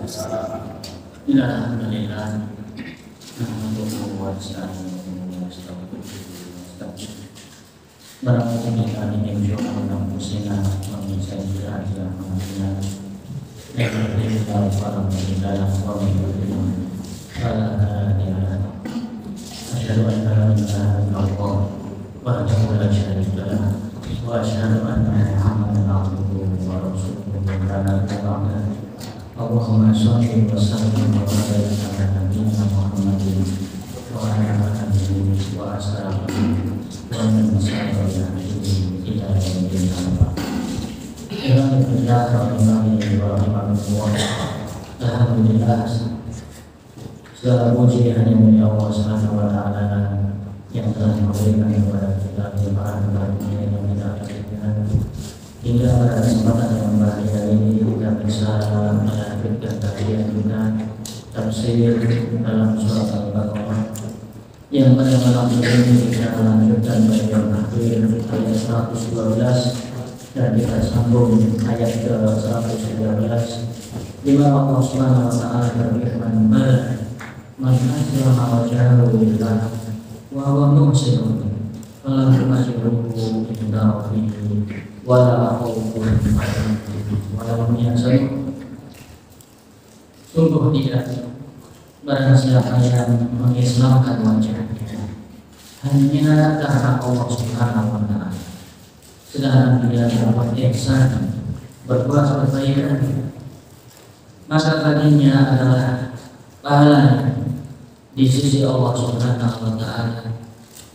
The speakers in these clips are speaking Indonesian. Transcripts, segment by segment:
Alhamdulillah. Allahumma sholli wa sallim wa barik ala nabiyyina Muhammadin wa ala alihi wa ashabihi wa man tabi'ahum bi ihsan ila yaumil qiyamah. Alhamdulillah, segala puji hanya milik Allah Subhanahu wa taala yang telah memberikan kepada kita kehidupan yang kita dapatkan hingga pada kesempatan yang bahagia ini kita bisa melanjutkan kajian kita tafsir dalam surat Al-Baqarah yang pada malam ini kita lanjutkan bagian akhir ayat 112 dan kita sambung ayat ke 113 di mana Allah Subhanahu wa taala berfirman, "Man aslama wajhahu lillah wa huwa muhsinun fala yujruhu inda rabbih wala khawfun 'alaihim wa la hum yahzanun." Sungguh tidak barang siapa yang mengislamkan wajahnya hanya karena Allah Subhanahu wa taala, sedangkan dia berbuat ihsan, berbuat kebaikan, maka baginya adalah pahala di sisi Allah Subhanahu wa taala,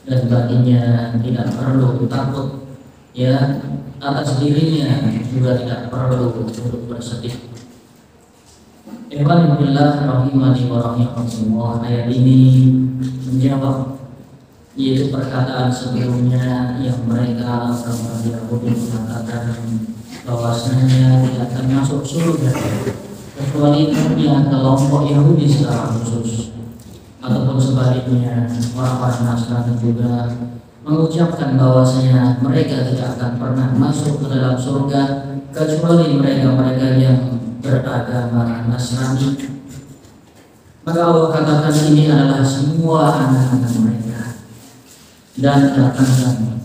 dan baginya tidak perlu takut ya atas dirinya, juga tidak perlu untuk bersedih. Alhamdulillah rahimani wa rahimakumullah. Ayat ini menjawab yaitu perkataan sebelumnya yang mereka orang Yahudi mengatakan bahwasanya tidak akan masuk surga kecuali hanya kelompok Yahudi secara khusus, ataupun sebaliknya orang-orang Nasrani juga mengucapkan bahwasanya mereka tidak akan pernah masuk ke dalam surga kecuali mereka-mereka yang beragama Nasrani. Maka Allah katakan ini adalah semua anak-anak mereka, dan katakan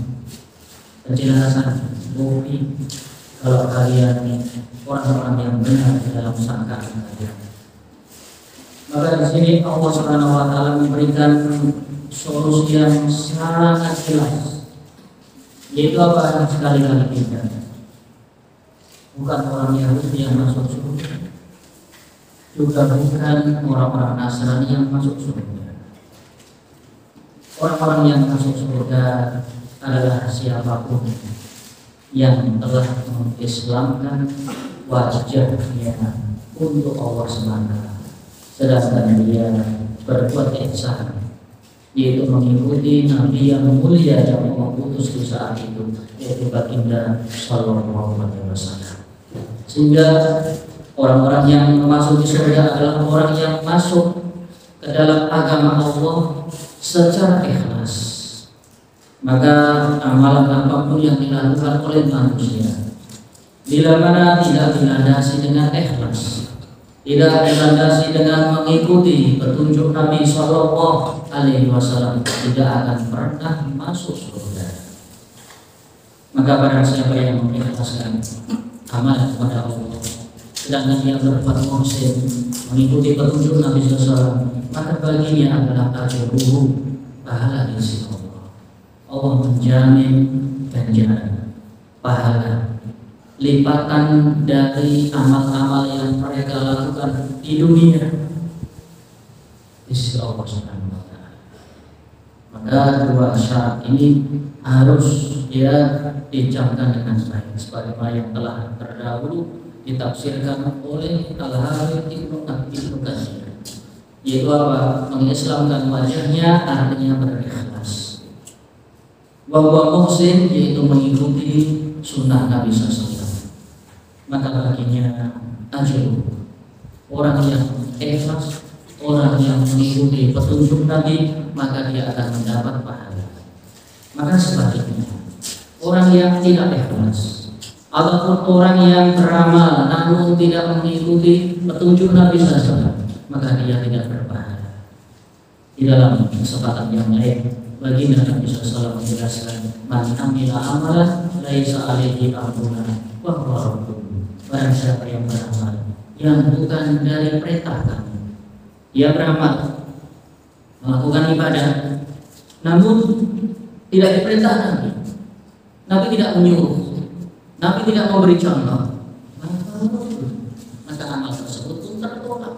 penjelasan bukti kalau kalian orang-orang yang benar di dalam sangkaan kalian. Maka di sini Allah Subhanahu wa taala memberikan solusi yang sangat jelas, yaitu apa yang sekali-kali tidak, bukan orang Yahudi yang masuk surga, juga bukan orang-orang Nasrani yang masuk surga. Orang-orang yang masuk surga adalah siapapun yang telah mengislamkan wajahnya untuk Allah SWT, sedangkan dia berbuat ihsan, yaitu mengikuti Nabi yang mulia yang Allah utus di saat itu, yaitu Baginda Sallallahu Alaihi Wasallam. Sehingga orang-orang yang masuk di surga adalah orang yang masuk ke dalam agama Allah secara ikhlas. Maka amalan apapun yang dilakukan oleh manusia, bila mana tidak dilandasi dengan ikhlas, tidak dilandasi dengan mengikuti petunjuk Nabi Sallallahu Alaihi Wasallam, tidak akan pernah masuk surga. Maka barang siapa yang mengikhlaskan amal kepada Allah, sedangkan dia berbuat muhsin, mengikuti petunjuk Nabi SAW, maka baginya adalah ajruhu, pahala di sisi Allah. Allah menjamin ganjaran pahala lipatan dari amal-amal yang mereka lakukan di dunia di sisi Allah Subhanahu wa taala. Maka dua syarat ini harus dicamkan dengan baik, sebagaimana yang telah terdahulu ditafsirkan oleh Al-Harith Ibnu Katsir, yaitu apa? Mengislamkan wajahnya artinya berikhlas. Bahwa muhsin yaitu mengikuti sunnah Nabi SAW, maka baginya ajru. Orang yang ikhlas, orang yang mengikuti petunjuk Nabi, maka dia akan mendapat pahala. Maka sebaliknya, orang yang tidak ikhlas, ataupun orang yang beramal namun tidak mengikuti petunjuk Nabi SAW, maka dia tidak berpahala. Di dalam kesempatan yang lain, baginda Nabi SAW menjelaskan, man amila amalan laisa alaihi amruna wa huwa raddun. Barang siapa yang beramal yang bukan dari perintah kami, dia beramal melakukan ibadah namun tidak diperintah Nabi, Nabi tidak menyuruh, Nabi tidak memberi contoh, maka amal tersebut pun tertolak.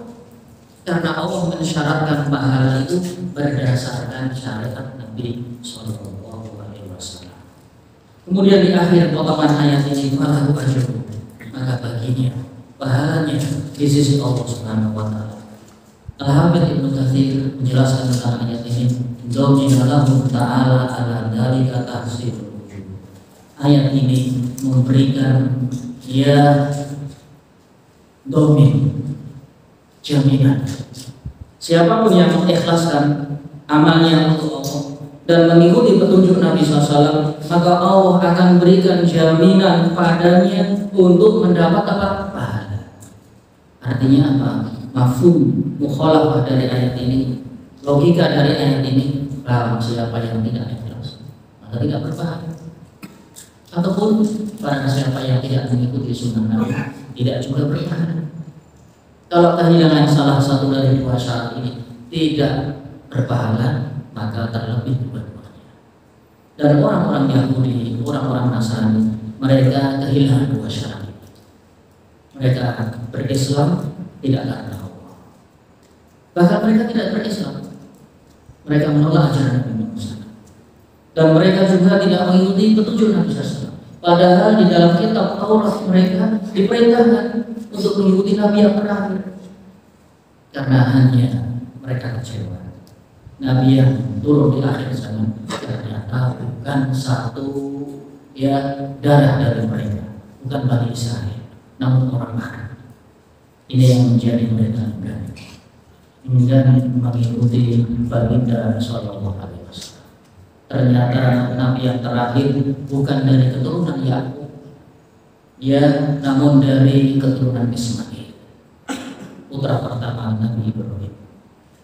Karena Allah mensyaratkan pahala itu berdasarkan syariat Nabi Sallallahu Alaihi Wasallam. Kemudian di akhir potongan ayat ini, falahu ajruhu, maka baginya pahalanya di sisi Allah Subhanahu Wa Taala. Al-Hafidz Ibnu Katsir menjelaskan tentang ayat ini, Dominiallahu Ta'ala ala dzalika tahsirul wujud. Ayat ini memberikan domin, jaminan. Siapapun yang mengikhlaskan amalnya untuk Allah dan mengikuti petunjuk Nabi SAW, maka Allah akan berikan jaminan padanya untuk mendapat pahala. Artinya apa? Mafhum mukhalafah dari ayat ini, logika dari ayat ini, barang siapa yang tidak ikhlas maka tidak berpahala. Ataupun barang siapa yang tidak mengikuti sunnah Nabi tidak juga berpahala. Kalau kehilangan salah satu dari dua syarat ini tidak berpahala, maka terlebih dua-duanya. Dan orang-orang Yahudi, orang-orang Nasrani, mereka kehilangan dua syarat ini. Mereka berislam tidak karena Allah, bahkan mereka tidak berislam, mereka menolak ajaran Nabi Muhammad, dan mereka juga tidak mengikuti petunjuk Nabi SAW. Padahal di dalam kitab Taurat mereka diperintahkan untuk mengikuti Nabi yang terakhir. Karena hanya mereka kecewa, Nabi yang turun di akhir zaman ternyata bukan satu darah dari mereka, bukan Bani Israel, namun orang Arab. Ini yang menjadi mereka enggan mengikuti baginda Sallallahu Alaihi Wasallam. Ternyata Nabi yang terakhir bukan dari keturunan Yakub, namun dari keturunan Ismail, putra pertama Nabi Ibrahim.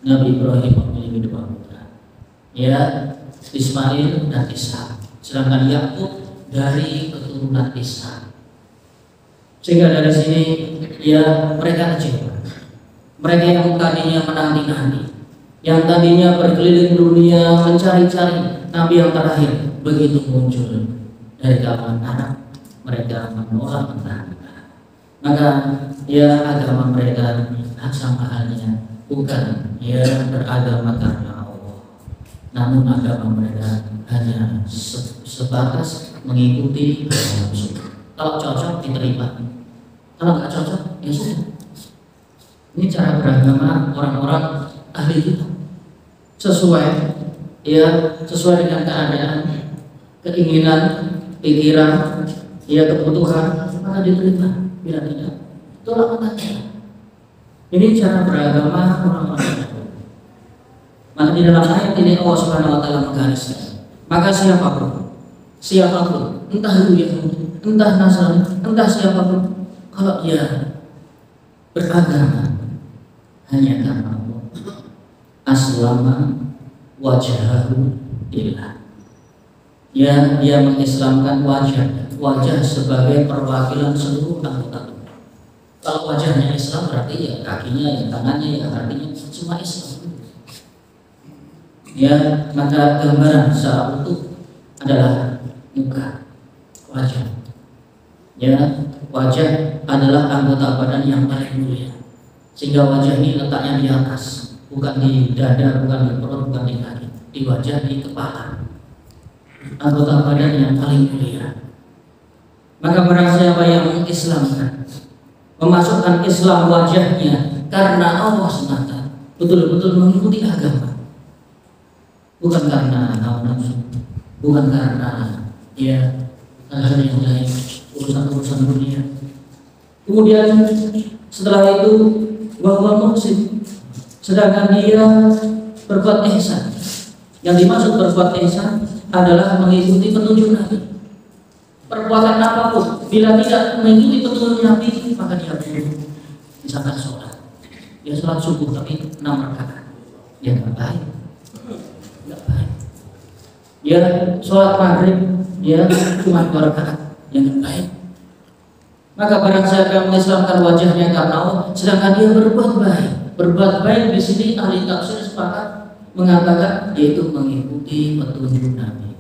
Nabi Ibrahim memiliki dua putra, Ismail dan Ishak. Sedangkan Yakub dari keturunan Ishak. Sehingga dari sini mereka kecewa. Mereka yang tadinya menanti-nanti, yang tadinya berkeliling dunia mencari-cari Nabi yang terakhir, begitu muncul dari kalangan Arab, mereka menolak mentah-mentah. Maka agama mereka sama halnya bukan beragama karena Allah, namun agama mereka hanya sebatas mengikuti nafsu. Kalau cocok diterima, kalau nggak cocok ya sudah. Ini cara beragama orang-orang ahli kita, sesuai dengan keadaan, keinginan, pikiran, kebutuhan, maka diterima. Bila tidak, tolak mentah. Ini cara beragama orang-orang. Maka di dalam ayat ini Allah Subhanahu Wa Taala menggariskan, maka siapapun, entah itu Yahudi, entah Nasrani, entah siapapun, kalau dia beragama hanya karena Allah, aslama wajahahu lillah, dia mengislamkan wajah sebagai perwakilan seluruh anggota tubuh. Kalau wajahnya Islam berarti kakinya, tangannya, artinya semua Islam. Maka gambaran secara utuh adalah muka, wajah. Wajah adalah anggota badan yang paling mulia, sehingga wajah ini letaknya di atas, bukan di dada, bukan di perut, bukan di kaki, di wajah, di kepala. Anggota badan yang paling mulia. Maka barang siapa yang mengislamkan, memasukkan Islam wajahnya karena Allah semata, betul-betul mengikuti agama, bukan karena hawa nafsu, bukan karena hal-hal yang lain, urusan-urusan dunia. Kemudian setelah itu bahwa muhsin, sedangkan dia berbuat ihsan. Yang dimaksud berbuat ihsan adalah mengikuti petunjuk Nabi. perbuatan apapun, bila tidak mengikuti petunjuk Nabi, maka dia buruk. Misalkan sholat, dia sholat subuh tapi 6 rakaat, dia nggak baik, nggak baik. Dia sholat maghrib, dia cuma 2 rakaat, dia nggak baik. Maka barang siapa yang mengislamkan wajahnya karena Allah, sedangkan dia berbuat baik. Berbuat baik di sini ahli tafsir sepakat mengatakan yaitu mengikuti petunjuk Nabi.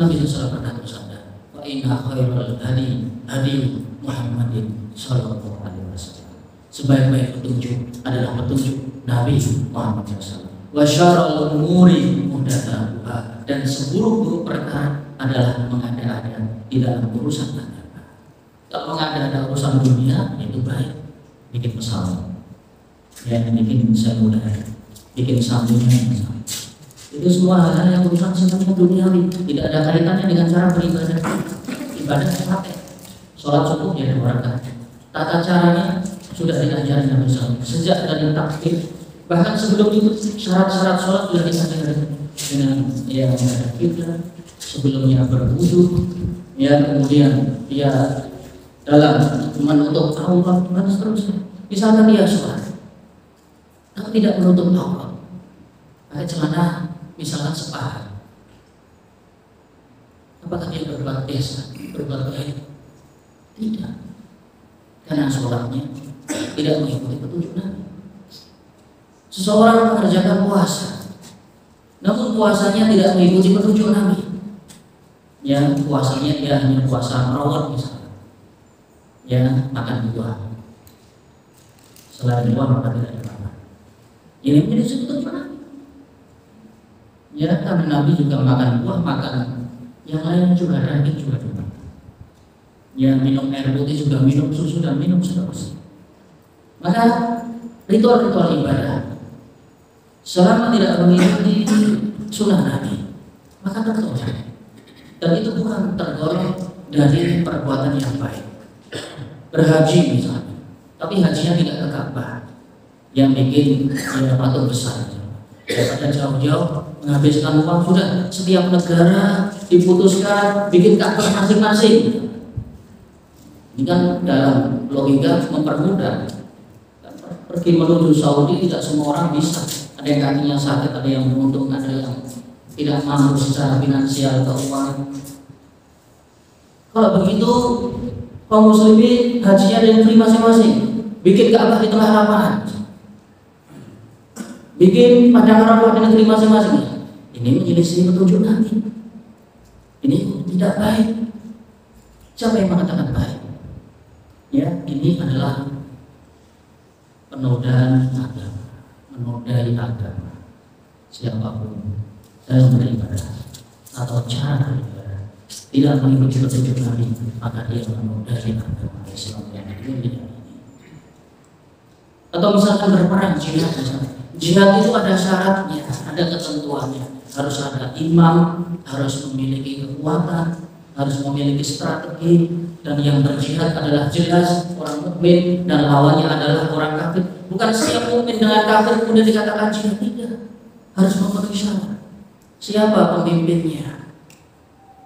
Nabi SAW pernah bersabda, "Wa inna khairal hadi Muhammadin sallallahu alaihi wasallam." Sebaik-baik petunjuk adalah petunjuk Nabi Muhammad SAW. Wa syarrul umuri muhdatsatuha, dan seburuk-buruk perkara adalah mengada-ada di dalam urusan agama. Kalau mengada-ada urusan dunia itu baik, bikin pesawat, yang bikin seluler, bikin sambungan, itu semua hal-hal yang urusan sifatnya duniawi, tidak ada kaitannya dengan cara beribadah. Ibadah pakai sholat subuh ya 2 rakaat. Tata caranya sudah diajarin Nabi SAW sejak dari takbir, bahkan sebelum itu syarat-syarat sholat sudah diajarin dengan yang ada kiblat, sebelumnya berwudu, ya kemudian dia dalam menutup aurat dan seterusnya. Misalkan dia sholat, tapi tidak menutup aurat, pakai celana misalkan sepaha, apakah dia berbuat dosa, berbuat baik? Tidak, karena sholatnya tidak mengikuti petunjuk Nabi. Seseorang mengerjakan puasa, namun puasanya tidak mengikuti petunjuk Nabi. Ya, puasanya dia hanya puasa merawat misalnya, ya makan buah, selain buah maka tidak dimakan. Ini menjadi petunjuk Nabi. Ya, karena Nabi juga makan buah, makan yang lain juga, daging juga dimakan. Ya, minum air putih juga, minum susu dan minum seterusnya. Maka ritual-ritual ibadah selama tidak mengikuti sunnah Nabi, maka tertolak. Dan itu bukan tergolong dari perbuatan yang baik. Berhaji misalnya, tapi hajinya tidak ke Ka'bah, yang bikin ya patung besar. Daripada jauh-jauh menghabiskan uang, sudah setiap negara diputuskan bikin Ka'bah masing-masing. Ini kan dalam logika mempermudah. Pergi menuju Saudi tidak semua orang bisa. Ada yang kakinya sakit, ada yang beruntung, ada yang tidak mampu secara finansial keuangan. Kalau begitu, kaum muslimin hajinya ada yang free masing-masing. Bikin Ka'bah di tengah lapangan, bikin padang Arafah di negeri masing-masing. Ini menyelisih petunjuk Nabi. Ini tidak baik. Siapa yang mengatakan baik? Ya, ini adalah penodaan agama, menodai agama. Siapapun dalam beribadah atau cara beribadah tidak mengikuti petunjuk Nabi, maka dia menodai agama Islam yang mulia ini. Atau misalkan berperang jihad, jihad itu ada syaratnya, ada ketentuannya. Harus ada imam, harus memiliki kekuatan, harus memiliki strategi, dan yang berjihad adalah jelas orang mukmin dan lawannya adalah orang kafir. Bukan setiap mukmin dengan kafir kemudian dikatakan jihad, tidak. Harus memenuhi syarat. Siapa pemimpinnya?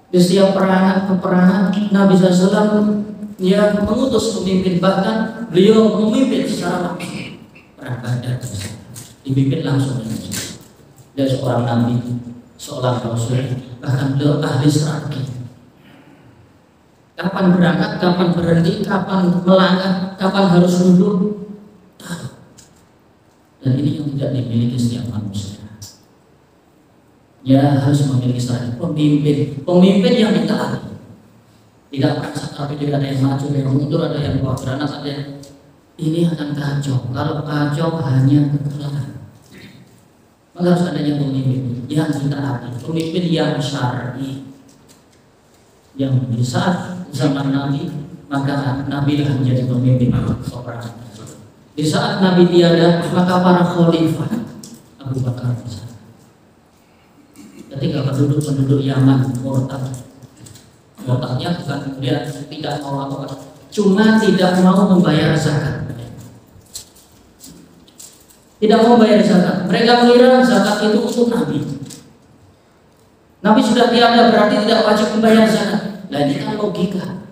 Di setiap peperangan Nabi SAW yang mengutus pemimpin, bahkan beliau memimpin secara langsung perang Badar, dipimpin langsung dari seorang Nabi, seorang Rasul, bahkan beliau ahli strategi. Kapan berangkat, kapan berhenti, kapan melangkah, kapan harus duduk, tahu. Dan ini yang tidak dimiliki setiap manusia. Ya, harus memiliki strategi. Pemimpin yang ditaati. Tidak merasa tapi tidak ada yang maju, ada yang mundur, ada yang bawa granat, ada yang ini akan kacau. Kalau kacau hanya kekalahan. Maka harus adanya pemimpin yang ditaati, pemimpin yang syar'i. Yang di saat zaman Nabi, maka Nabi lah menjadi pemimpin peperangan. Di saat Nabi tiada, maka para khalifah Abu Bakar misalnya. Ketika penduduk Yaman murtadnya bukan kemudian tidak mau apa-apa, cuma tidak mau membayar zakat. Tidak mau membayar zakat. Mereka mengira zakat itu untuk Nabi. Nabi sudah tiada, berarti tidak wajib membayar zakat. Nah ini kan logika.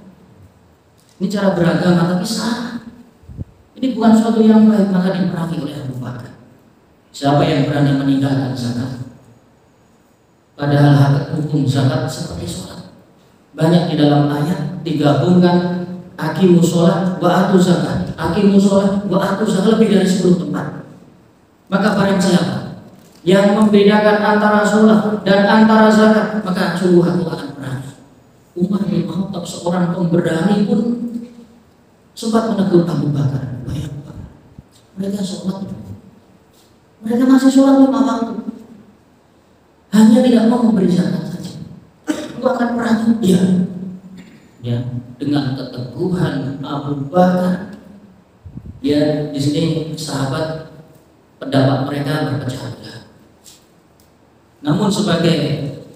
Ini cara beragama tapi salah. Ini bukan suatu yang baik, maka diperangi oleh Abu Bakar. Siapa yang berani meninggalkan zakat? Padahal hak hukum zakat seperti sholat. Banyak di dalam ayat digabungkan aqimus sholat wa atuz zakat, aqimus sholat wa atuz zakat, lebih dari 10 tempat. Maka barang siapa yang membedakan antara sholat dan antara zakat, maka sungguh aku akan berani. Umar bin Khattab, seorang pemberani pun sempat menegur Abu Bakar. Mereka sholat, mereka masih sholat 5 waktu, hanya tidak mau memberi zakat saja. Aku akan berani. Ya, dengan keteguhan Abu Bakar. Ya, di sini sahabat pendapat mereka berpecah belah. Namun sebagai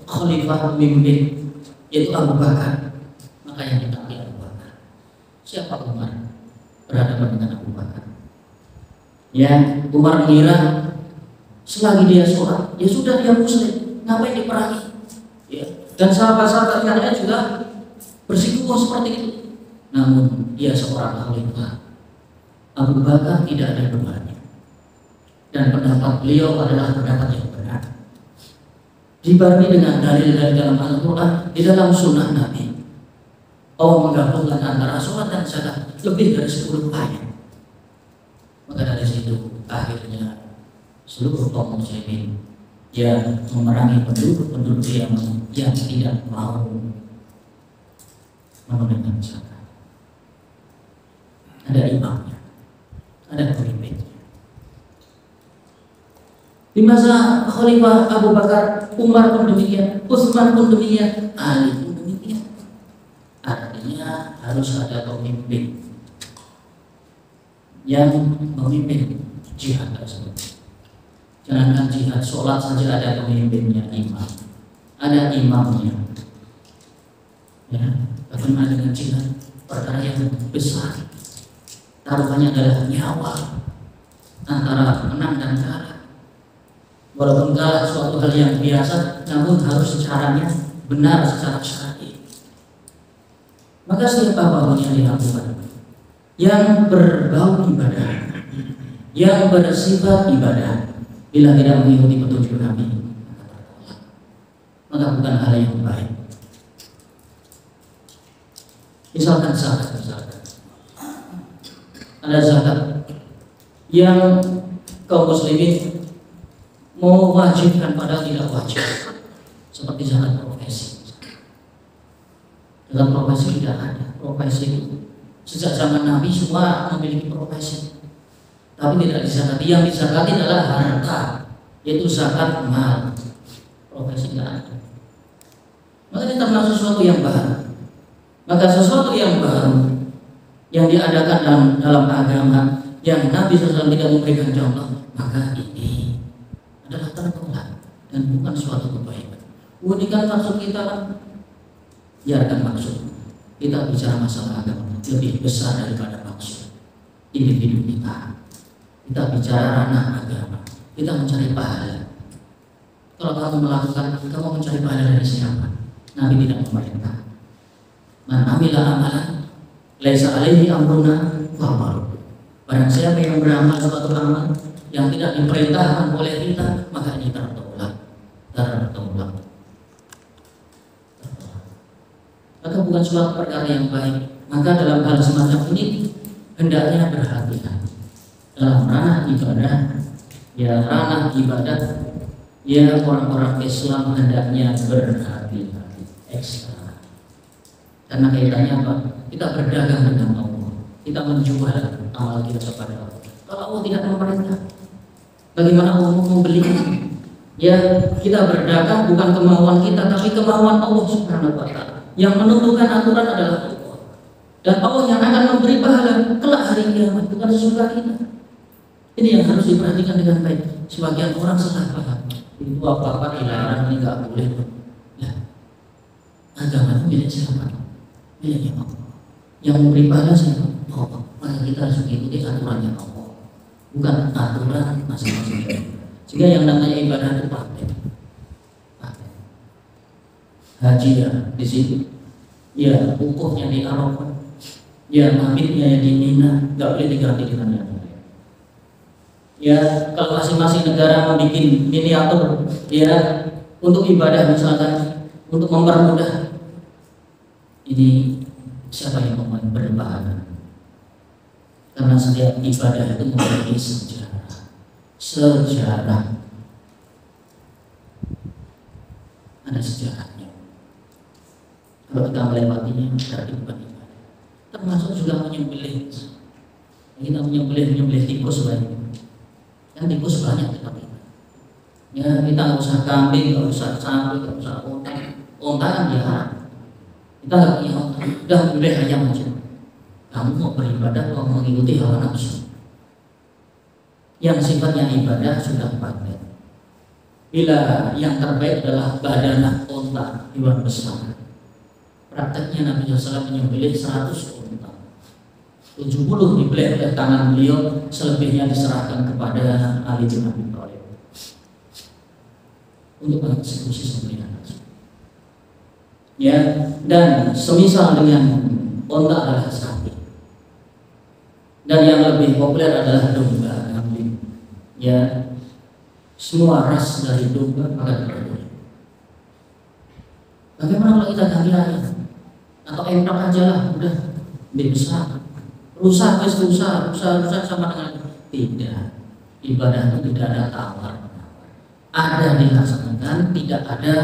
khalifah pemimpin, yaitu Abu Bakar, maka yang dipanggil Abu Bakar. Siapa Umar? Berhadapan dengan Abu Bakar. Ya, Umar mengira selagi dia sholat, ya sudah dia muslim, ngapain diperangi? Ya, dan sahabat-sahabat yang lain juga bersikukuh seperti itu. Namun dia seorang khalifah. Abu Bakar tidak ada bebannya, dan pendapat beliau adalah pendapat yang benar. Dibarengi dengan dalil-dalil dalam Al-Quran, di dalam sunnah Nabi. Allah menggabungkan antara sholat dan zakat lebih dari 10 ayat. Maka dari situ akhirnya seluruh kaum muslimin yang memerangi penduduk-penduduk yang tidak mau menunaikan zakat. Ada imamnya, ada pemimpinnya. Di masa Khalifah Abu Bakar, Umar pun demikian, Utsman pun demikian, Ali pun demikian. Artinya harus ada pemimpin yang memimpin jihad tersebut. Jangankan jihad, sholat saja ada pemimpinnya, imam. Ada imamnya. Ya, bagaimana dengan jihad? Perkara yang besar. Taruhannya adalah nyawa antara menang dan kalah. Walaupun kalah suatu hal yang biasa, namun harus caranya benar secara syar'i. Maka siapa yang dilakukan? Yang berbau ibadah, yang bersifat ibadah, bila tidak mengikuti petunjuk Nabi, maka bukan hal yang baik. Misalkan zakat, ada zakat yang kaum muslimin mau wajibkan padahal tidak wajib, seperti zakat profesi. Dalam profesi tidak ada. Profesi itu sejak zaman Nabi semua memiliki profesi, tapi tidak dizakati. Yang dizakati adalah harta, yaitu zakat mal. Profesi tidak ada. Maka ini termasuk sesuatu yang baru. Maka sesuatu yang baru yang diadakan dalam agama yang Nabi SAW tidak memberikan contoh, maka ini adalah tertolak dan bukan suatu kebaikan. Bukan maksud kita kan, biarkan maksud kita bicara masalah agama lebih besar daripada maksud individu kita. Kita bicara ranah agama, kita mencari pahala. Kalau kamu melakukan, kamu mencari pahala dari siapa? Nabi tidak memerintah. Man amila amalan laisa alaihi amruna fahuwa. Barang siapa yang beramal suatu amal yang tidak diperintahkan oleh kita, maka ini tertolak. Maka bukan suatu perkara yang baik. Maka dalam hal semacam ini hendaknya berhati-hati dalam ranah ibadah. Ya, ranah ibadah, ya orang-orang Islam hendaknya berhati-hati ekstra. Karena kaitannya apa? Kita berdagang dengan Allah, kita menjual amal kita kepada Allah. Kalau Allah tidak memerintah, bagaimana Allah mau membeli? Ya, kita berdagang bukan kemauan kita, tapi kemauan Allah Subhanahu wa Ta'ala. Yang menentukan aturan adalah Allah, dan Allah yang akan memberi pahala kelak hari kiamat, bukan sesudah kita. Ini yang harus diperhatikan dengan baik. Sebagian orang salah paham, itu apa-apa dilarang, ini nggak boleh. Ya, agama itu milik siapa? Miliknya Allah. Yang memberi pahala siapa? Allah. Maka kita harus mengikuti aturannya Allah, bukan aturan masing-masing. Sehingga yang namanya ibadah itu paten. Haji ya di situ ya wukufnya di Arafah, ya mabitnya di Mina, nggak boleh diganti dengan yang lain. Ya kalau masing-masing negara membuat miniatur ya untuk ibadah misalkan, untuk mempermudah, ini siapa yang mau berbahagia? Karena setiap ibadah itu memiliki sejarah ada sejarahnya. Kalau kita melewatinya berarti bukan ibadah. Termasuk juga menyembelih. Kita menyembelih tikus banyak. Yang tikus banyak kita pilih. Ya kita nggak usah kambing, nggak usah sapi, nggak usah onta. Onta kan ya kita nggak punya onta. Udah boleh ayam aja. Kamu mau beribadah mau mengikuti hawa nafsu. Yang sifatnya ibadah sudah paten. Bila yang terbaik adalah badanah onta, hewan besar. Prakteknya Nabi SAW menyembelih 100 onta. 70 dibeleh oleh tangan beliau, selebihnya diserahkan kepada Ali bin Abi Thalib untuk mengeksekusi sembelihan. Ya, dan semisal dengan onta adalah sapi. Dan yang lebih populer adalah domba, kambing. Ya, semua ras dari domba maka diperbolehkan. Bagaimana kalau kita ganti ayam? Atau emtok aja lah, udah besar. Rusak sama dengan tidak. Ibadah itu tidak ada tawar. Ada dilaksanakan, tidak ada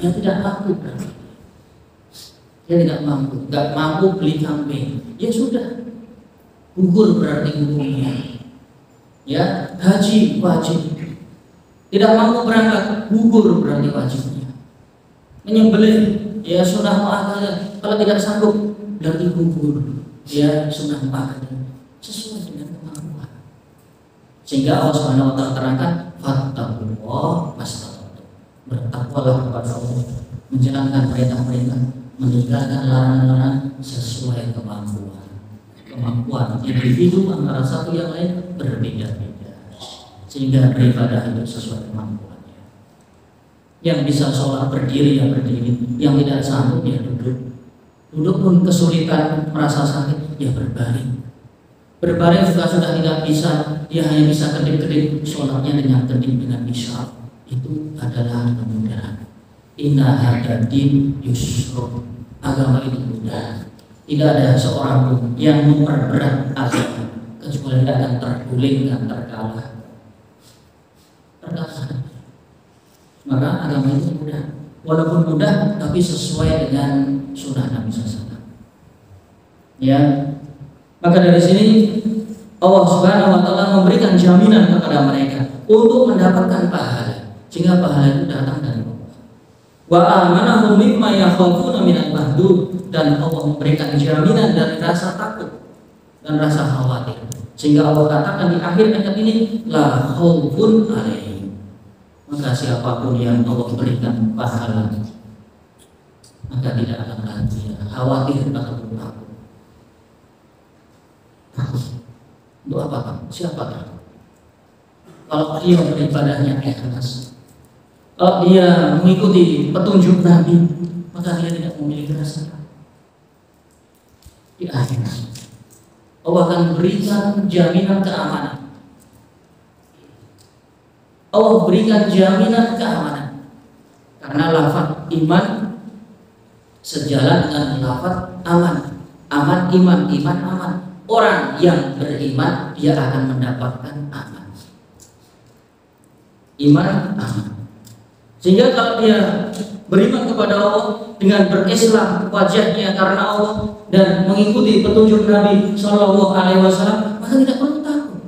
yang tidak mampu. Dia tidak mampu, nggak mampu beli kambing. Ya sudah, gugur berarti gugurnya. Ya, haji wajib. Tidak mampu berangkat, gugur berarti wajibnya. Menyembelih, ya sunnah muakkadah. Kalau tidak sanggup, berarti gugur. Ya sunnah muakkadah. Sesuai dengan kemampuan. Sehingga Allah Subhanahu wa taala terangkan, fattaqullah mastata'tum. Bertakwalah kepada Allah, menjalankan perintah-perintah, meninggalkan larangan-larangan sesuai kemampuan. Kemampuan individu antara satu yang lain berbeda-beda, sehingga beribadah itu sesuai kemampuannya. Yang bisa sholat berdiri ya berdiri, yang tidak sanggup ya duduk. Duduk pun kesulitan, merasa sakit ya berbaring. Berbaring juga sudah tidak bisa, dia hanya bisa kedip-kedip, sholatnya dengan kedip dengan isyarat. Itu adalah kemudahan. Inna hadza din yusra. Agama itu mudah. Tidak ada seorang pun yang memperberat agama kecuali akan terguling dan terkalah. Maka agama itu mudah. Walaupun mudah, tapi sesuai dengan sunnah Nabi SAW. Ya, maka dari sini Allah Subhanahu wa taala memberikan jaminan kepada mereka untuk mendapatkan pahala, sehingga pahala itu datang dari Allah. Wa amanahum mimma yakhafuna minal mahdud, dan Allah memberikan jaminan dari rasa takut dan rasa khawatir. Sehingga Allah katakan di akhir ayat ini, la khaufun alaihim. Maka siapapun yang Allah berikan pahala, maka tidak akan lagi khawatir ataupun takut. Untuk apa? Siapa takut? Kalau dia beribadahnya ikhlas, kalau dia mengikuti petunjuk Nabi, maka dia tidak memiliki rasa takut. Di akhir Allah akan berikan jaminan keamanan. Allah berikan jaminan keamanan karena lafaz iman sejalan dengan lafaz aman. Aman iman, iman aman. Orang yang beriman dia akan mendapatkan aman. Iman aman. Sehingga kalau dia beriman kepada Allah dengan berislam wajahnya karena Allah dan mengikuti petunjuk Nabi Shallallahu Alaihi Wasallam, maka tidak perlu takut.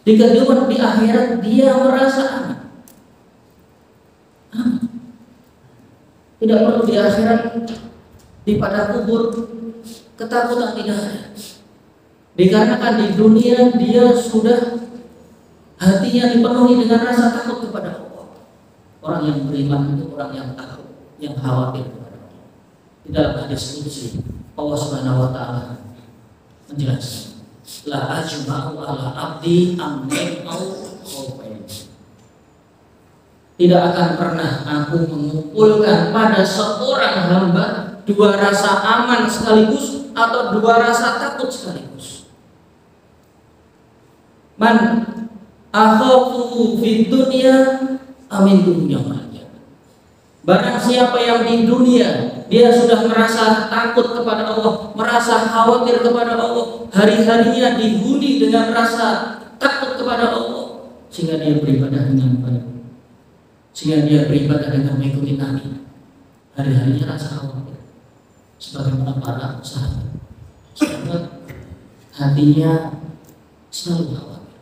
Di kehidupan di akhirat dia merasa aman. Tidak perlu di akhirat, di pada kubur ketakutan tidak ada. Dikarenakan di dunia dia sudah hatinya dipenuhi dengan rasa takut kepada Allah. Orang yang beriman itu orang yang takut, yang khawatir kepada Allah. Di dalam hadis qudsi Allah Subhanahu wa taala menjelaskan, la ajma'u ala abdi amrin au khawfain. tidak akan pernah aku mengumpulkan pada seorang hamba dua rasa aman sekaligus atau dua rasa takut sekaligus. Man akhafu fid dunya amin dunya. Barang siapa yang di dunia dia sudah merasa takut kepada Allah, merasa khawatir kepada Allah, hari-harinya dihuni dengan rasa takut kepada Allah, sehingga dia beribadah dengan baik, sehingga dia beribadah dengan mengikuti Nabi, hari-harinya rasa khawatir, sebagaimana para sahabat hatinya selalu khawatir,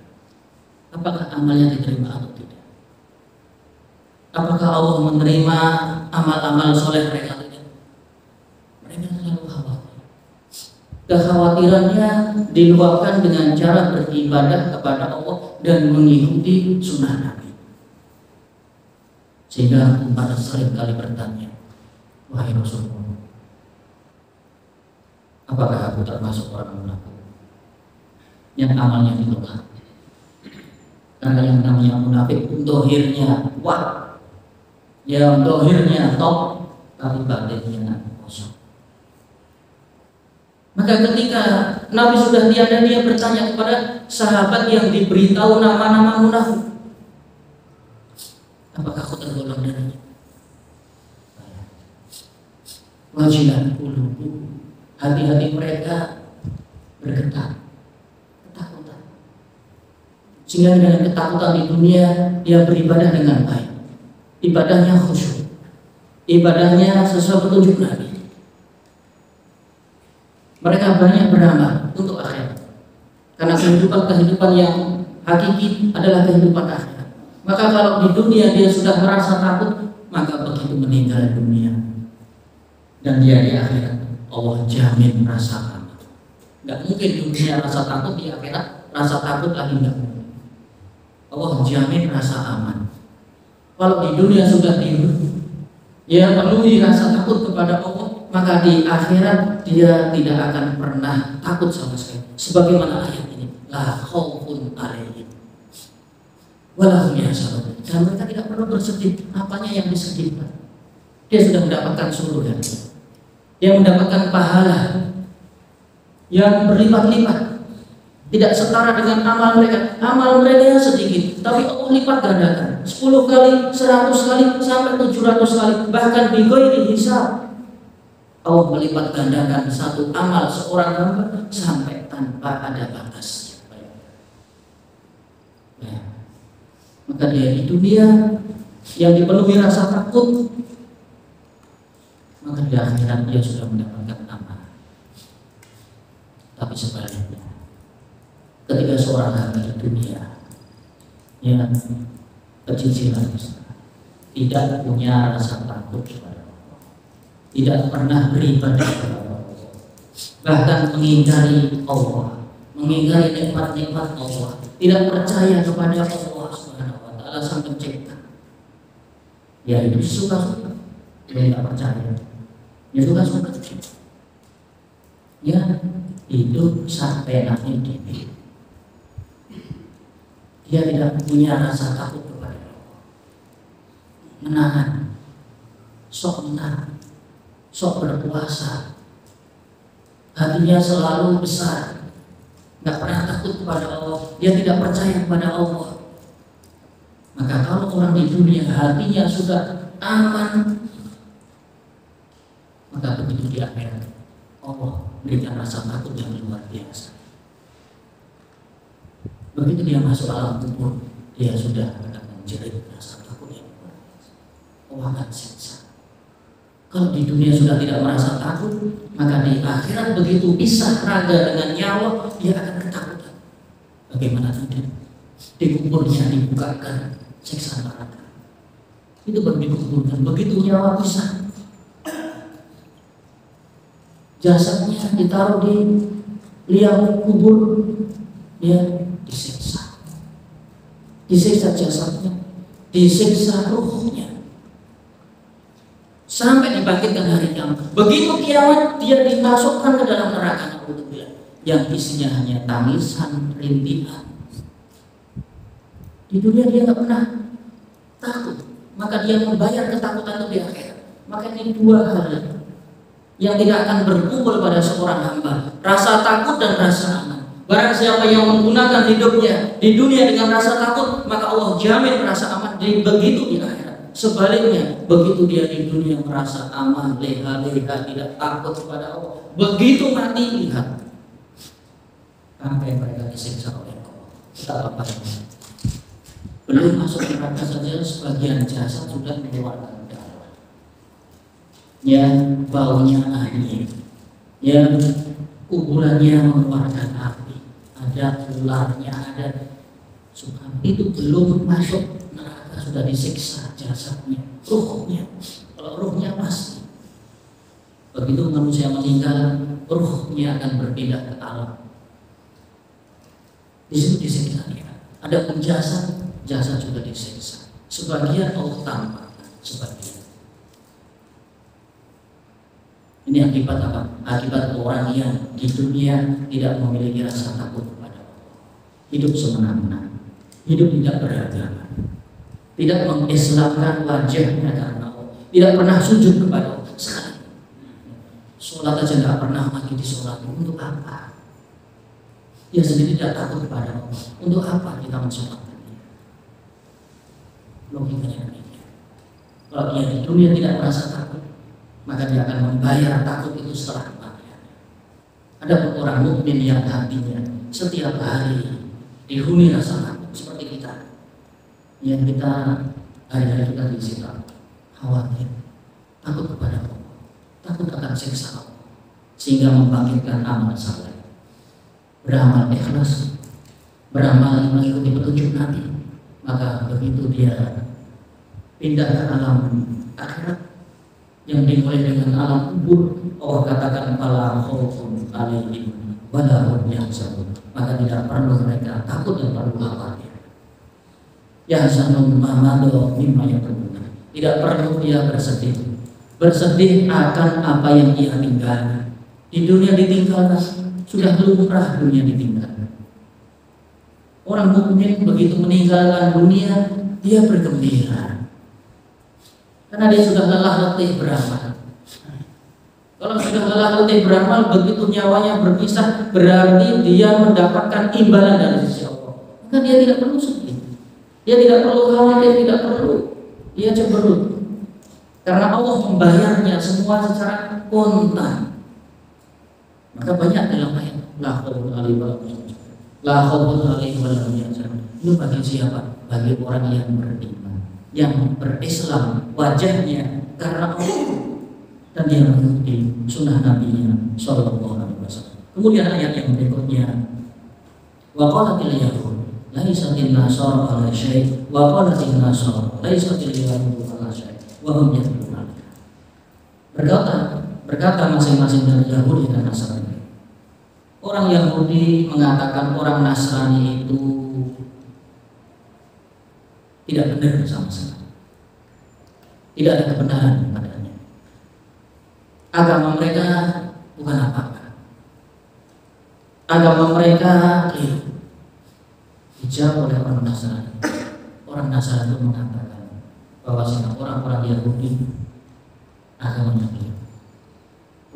apakah amalnya diterima atau tidak, apakah Allah menerima amal-amal soleh mereka tidak. Mereka selalu khawatir. Kekhawatirannya diluapkan dengan cara beribadah kepada Allah dan mengikuti sunnah Nabi. Sehingga Umar sering kali bertanya, wahai Rasulullah, apakah aku termasuk orang munafik yang amalnya ditolak? Karena yang namanya munafik dohirnya kuat, yang dohirnya top, tapi batinnya kosong. Maka ketika Nabi sudah tiada, dia bertanya kepada sahabat yang diberitahu nama-nama munafik, apakah kau tergolong darinya? Wajilat qulubuhum, hati-hati mereka bergetar, ketakutan. Sehingga dengan ketakutan di dunia dia beribadah dengan baik, ibadahnya khusyuk, ibadahnya sesuai petunjuk Nabi. Mereka banyak beramal untuk akhirat, karena kehidupan yang hakiki adalah kehidupan akhirat. Maka kalau di dunia dia sudah merasa takut, maka begitu meninggal dunia dan dia di akhirat, Allah jamin rasa aman. Gak mungkin dunia rasa takut, di akhirat rasa takut lagi gak mungkin. Allah jamin rasa aman. Kalau di dunia sudah dia penuhi rasa takut kepada Allah, maka di akhirat dia tidak akan pernah takut sama sekali. Sebagaimana ayat ini, la khaufun alaihim wala hum yahzanun. Dan mereka tidak perlu bersedih. Apanya yang disedihkan? Dia sudah mendapatkan surga, dia mendapatkan pahala yang berlipat-lipat, tidak setara dengan amal mereka. Amal mereka yang sedikit, tapi Allah lipat gandakan 10 kali, 100 kali, sampai 700 kali, bahkan bighairi hisab. Allah melipat gandakan satu amal seorang hamba sampai tanpa ada batas. Ya. Maka dia di dunia yang dipenuhi rasa takut, maka di akhirat dia sudah mendapatkan amal. Tapi sebaliknya, ketika seorang hamba di dunia yang kecicilan, tidak punya rasa takut kepada Allah, tidak pernah beribadah kepada Allah, bahkan mengingkari Allah, mengingkari nikmat-nikmat Allah, tidak percaya kepada Allah Subhanahu wa Ta'ala Sang Pencipta, ya itu suka-suka, dia tidak percaya, dia suka-suka, ya hidup sampai nanti dini. Dia tidak punya rasa takut kepada Allah, menahan, sok menahan, sok berpuasa, hatinya selalu besar, nggak pernah takut kepada Allah, dia tidak percaya kepada Allah. Maka kalau orang di dunia hatinya sudah aman, maka begitu di akhirat Allah berikan rasa takut yang luar biasa. Begitu dia masuk alam kubur, dia sudah akan menjerit rasa takut yang luar biasa. Allah akan siksa. Kalau di dunia sudah tidak merasa takut, maka di akhirat begitu pisah raga dengan nyawa, dia akan ketakutan. Bagaimana tidak? Di kuburnya dibukakan siksa neraka. Itu baru dikuburkan. Begitu nyawa pisah, jasadnya ditaruh di liang kubur, dia disiksa. Disiksa jasadnya, disiksa ruhnya, sampai dibangkitkan hari kiamat. Begitu kiamat, dia dimasukkan ke dalam neraka yang isinya hanya tangisan, rintihan. Di dunia dia nggak pernah takut, maka dia membayar ketakutan itu di akhirat. Maka ini dua hal yang tidak akan berkumpul pada seorang hamba, rasa takut dan rasa aman. Barang siapa yang menggunakan hidupnya di dunia dengan rasa takut, maka Allah jamin rasa aman begitu di akhirat. Sebaliknya, begitu dia di dunia merasa aman, leha-leha, tidak takut kepada Allah, begitu mati, lihat sampai mereka disiksa oleh Allah. Betapa parahnya. Belum masuk neraka saja sebagian jasad sudah mengeluarkan darah. Ya, baunya anjing. Ya, kuburannya mengeluarkan api. Ada ularnya, ada subhan. Itu belum masuk neraka sudah disiksa jasadnya, ruhnya. Kalau ruhnya pasti. Begitu manusia meninggal, ruhnya akan berpindah ke alam. Di situ disiksa dia. Ada pun jasad juga disiksa. Sebagian Allah tampakkan, sebagian. Ini akibat apa? Akibat orang yang di dunia tidak memiliki rasa takut kepada Allah. Hidup semena-mena, hidup tidak beragama, tidak mengislamkan wajahnya karena Allah, tidak pernah sujud kepada Allah sekali. Sholat aja tidak pernah mati di sholat. Untuk apa? Dia sendiri tidak takut kepada Allah. Untuk apa kita mensolatkan dia? Logikanya demikian. Kalau dia di dunia tidak merasa takut, maka dia akan membayar takut itu setelah kematian. Ada orang mukmin yang hatinya setiap hari dihuni rasa takut seperti kita. Yang kita hari-hari kita disita khawatir, takut kepada Allah, takut akan siksa Allah, sehingga membangkitkan amal saleh, beramal ikhlas, beramal mengikuti petunjuk Nabi. Maka begitu dia pindah ke alam akhirat yang dimulai dengan alam kubur, Allah katakan fala khaufun 'alaihim wa la hum yahzanun. Maka tidak perlu mereka takut dan perlu khawatir. Yahzanun mamado mimma yakruna. Tidak perlu dia bersedih akan apa yang dia tinggalkan. Di dunia ditinggalkan, sudah lumrah dunia ditinggalkan. Orang mukmin begitu meninggalkan dunia, dia bergembira. Karena dia sudah lelah letih beramal. Kalau sudah lelah letih beramal, begitu nyawanya berpisah, berarti dia mendapatkan imbalan dari sisi Allah. Maka dia tidak perlu sedih, dia tidak perlu khawatir, tidak perlu dia cemberut. Karena Allah membayarnya semua secara kontan. Maka banyak dalam ayat la khaufun 'alaihim wa la hum yahzanun. La khaufun 'alaihim wa la hum yahzanun. Itu bagi siapa? Bagi orang yang beriman, yang berislam wajahnya karena Allah dan dia mengikuti sunnah Nabi-Nya Sallallahu Alaihi Wasallam. Kemudian ayat yang berikutnya, wa qalatil yahud laisatil nasara ala syai' wa qalatil nasara laisatil yahud ala syai' wa hum yatluna. Berkata masing-masing dari Yahudi dan Nasrani. Orang Yahudi mengatakan orang Nasrani itu tidak benar sama sekali. Tidak ada kebenaran padanya. Agama mereka bukan apa-apa. Agama mereka keliru. Dijawab oleh orang Nasrani. Orang Nasrani itu mengatakan bahwa orang-orang Yahudi agamanya keliru.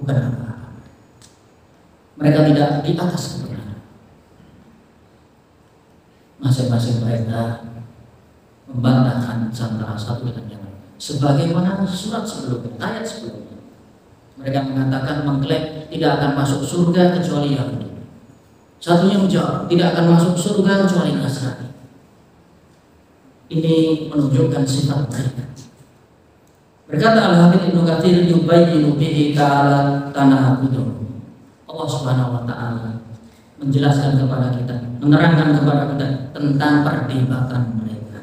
Bukan apa-apa. Mereka tidak di atas kebenaran. Masing-masing mereka membantahkan antara satu dengan yang lain. Sebagaimana surat sebelumnya, ayat sebelumnya, mereka mengatakan mengklaim tidak akan masuk surga kecuali Yahudi. Satunya menjawab tidak akan masuk surga kecuali Nasrani. Ini menunjukkan sifat mereka. Berkata Al-Hafidz Ibnu Katsir yubayyinu bihi ta'ala tanahudun. Allah Subhanahu wa taala menjelaskan kepada kita, menerangkan kepada kita tentang perdebatan mereka,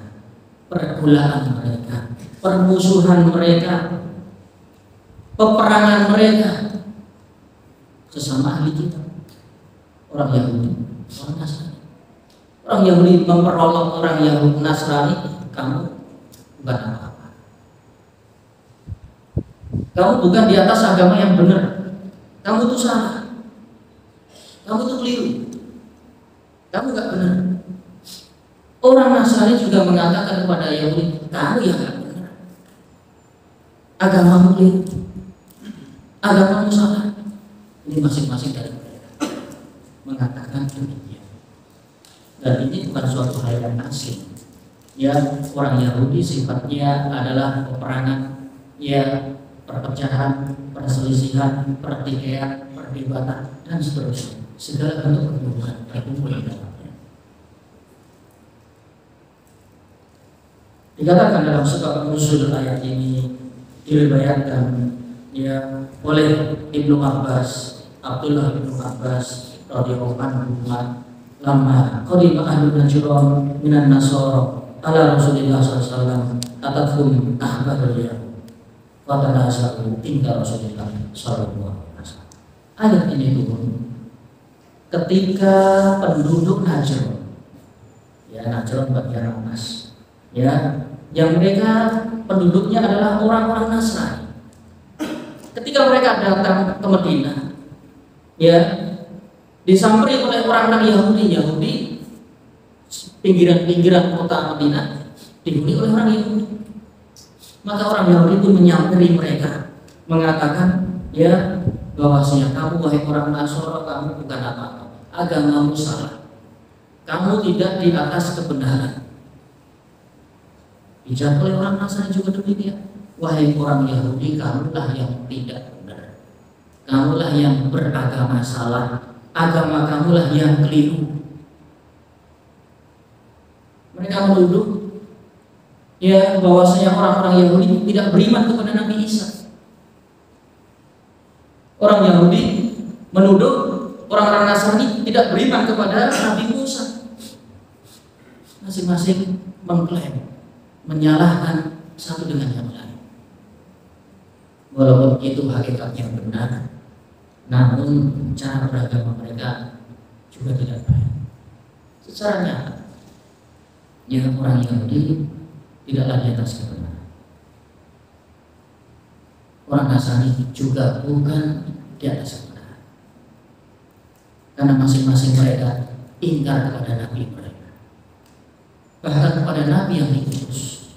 pergulaan mereka, permusuhan mereka, peperangan mereka sesama ahli kitab, orang Yahudi, orang Nasrani. Orang Yahudi memperolok orang Yahudi Nasrani, kamu bukan apa-apa. Kamu bukan di atas agama yang benar. Kamu itu salah. Kamu itu keliru. Kamu gak benar. Orang Nasrani juga mengatakan kepada Yahudi, kamu yang gak benar. agamamu keliru, agamamu salah. Ini masing-masing dari mereka mengatakan demikian. Dan ini bukan suatu hal yang asing. Ya, orang Yahudi sifatnya adalah peperangan, ya, perpecahan, perselisihan, pertikaian, perdebatan, dan seterusnya. Segala bentuk permusuhan terkumpul di dalamnya. Dikatakan dalam sebab nusul ayat ini diriwayatkan ya oleh Ibnu Abbas, Abdullah bin Abbas radhiyallahu anhu, lama qadima ahlu najran minan nasara ala Rasulillah sallallahu alaihi wasallam atathum ahbarul yahud fatanasalu inda Rasulillah sallallahu alaihi wasallam. Ayat ini turun ketika penduduk Najran, ya Najran bagian atas, ya, yang mereka penduduknya adalah orang-orang Nasrani. Ketika mereka datang ke Madinah, ya, disamperi oleh orang-orang Yahudi, pinggiran-pinggiran kota Madinah dihuni oleh orang Yahudi. Maka orang Yahudi itu menyamperi mereka, mengatakan, ya, bahwasanya kamu wahai orang Nasara, kamu bukan apa-apa, agamamu salah, kamu tidak di atas kebenaran. Dijawab oleh orang Nasrani juga demikian, wahai orang Yahudi, kamulah yang tidak benar, kamulah yang beragama salah, agama kamulah yang keliru. Mereka menuduh, ya, bahwasanya orang-orang Yahudi tidak beriman kepada Nabi Isa. Orang Yahudi menuduh orang-orang Nasrani tidak beriman kepada Nabi Musa. Masing-masing mengklaim, menyalahkan satu dengan yang lain. Walaupun itu hakikatnya benar, namun cara beragama mereka juga tidak baik. Secara nyata, ya, orang Yahudi tidaklah di atas kebenaran. Orang Nasrani juga bukan di atas kebenaran, karena masing-masing mereka ingkar kepada Nabi mereka, bahkan kepada Nabi yang diutus.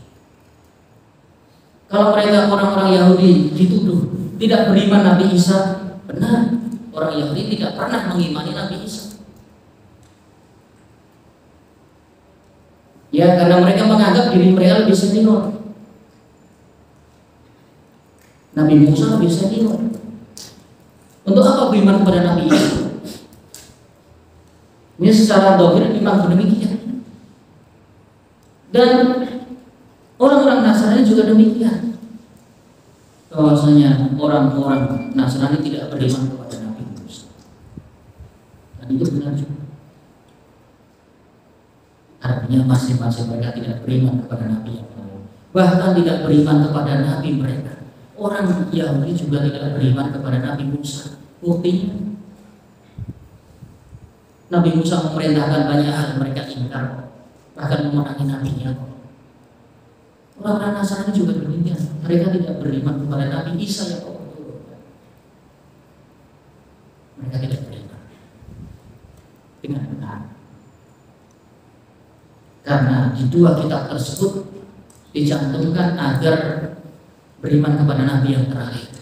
Kalau mereka orang-orang Yahudi dituduh tidak beriman Nabi Isa, benar, orang Yahudi tidak pernah mengimani Nabi Isa. Ya, karena mereka menganggap diri mereka lebih senior. Nabi Musa lebih senior. Untuk apa beriman kepada Nabi Isa? Ini secara dohir memang demikian. Dan orang-orang Nasrani juga demikian. Bahwasanya orang-orang Nasrani tidak beriman kepada Nabi Musa. Dan itu benar juga. Artinya masing-masing mereka tidak beriman kepada Nabi yang lain, bahkan tidak beriman kepada Nabi mereka. Orang Yahudi juga tidak beriman kepada Nabi Musa. Buktinya, Nabi Musa memerintahkan banyak hal, mereka ingkar, bahkan memerangi nabinya. Orang-orang Nasrani juga demikian, mereka tidak beriman kepada Nabi Isa yang Allah turunkan. Mereka tidak beriman dengan benar. Karena di dua kitab tersebut dicantumkan agar beriman kepada Nabi yang terakhir,